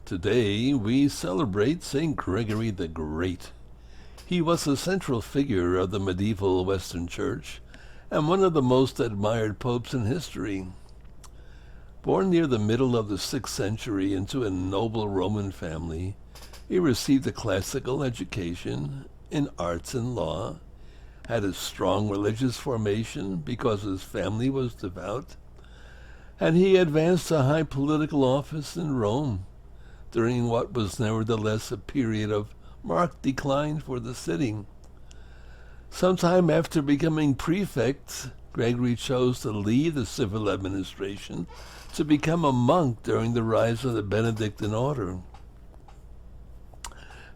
Today we celebrate St. Gregory the Great. He was a central figure of the medieval Western Church and one of the most admired popes in history. Born near the middle of the 6th century into a noble Roman family, he received a classical education in arts and law, had a strong religious formation because his family was devout, and he advanced to high political office in Rome during what was nevertheless a period of marked decline for the city. Sometime after becoming prefect, Gregory chose to leave the civil administration to become a monk during the rise of the Benedictine order.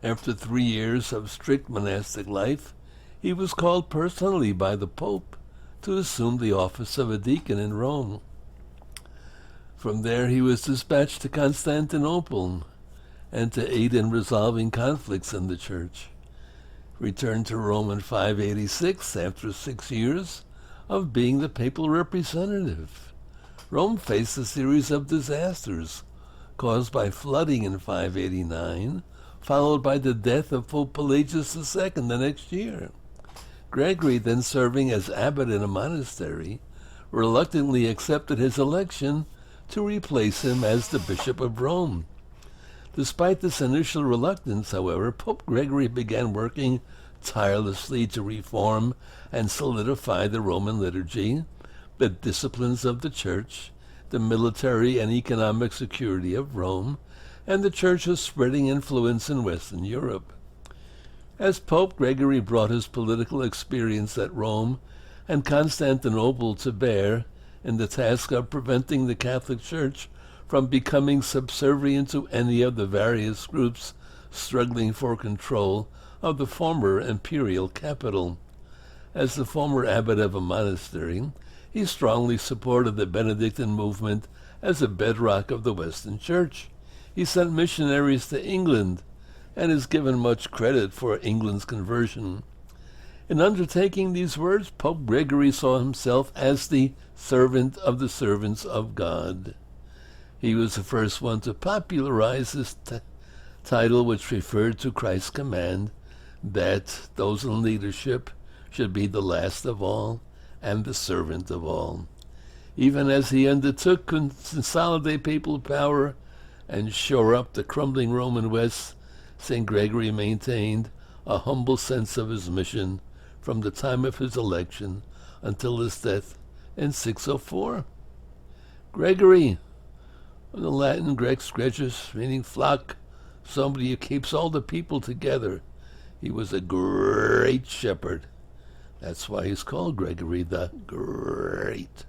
After 3 years of strict monastic life, he was called personally by the Pope to assume the office of a deacon in Rome. From there he was dispatched to Constantinople and to aid in resolving conflicts in the church. Returned to Rome in 586 after 6 years of being the papal representative. Rome faced a series of disasters caused by flooding in 589, followed by the death of Pope Pelagius II the next year. Gregory, then serving as abbot in a monastery, reluctantly accepted his election to replace him as the Bishop of Rome. Despite this initial reluctance, however, Pope Gregory began working tirelessly to reform and solidify the Roman liturgy, the disciplines of the Church, the military and economic security of Rome, and the Church's spreading influence in Western Europe. As Pope, Gregory brought his political experience at Rome and Constantinople to bear in the task of preventing the Catholic Church from becoming subservient to any of the various groups struggling for control of the former imperial capital. As the former abbot of a monastery, he strongly supported the Benedictine movement as a bedrock of the Western Church. He sent missionaries to England and is given much credit for England's conversion. In undertaking these words, Pope Gregory saw himself as the servant of the servants of God. He was the first one to popularize this title, which referred to Christ's command that those in leadership should be the last of all and the servant of all. Even as he undertook to consolidate papal power and shore up the crumbling Roman West, St. Gregory maintained a humble sense of his mission from the time of his election until his death in 604. Gregory, from the Latin Grex gregis, meaning flock, somebody who keeps all the people together. He was a great shepherd. That's why he's called Gregory the Great.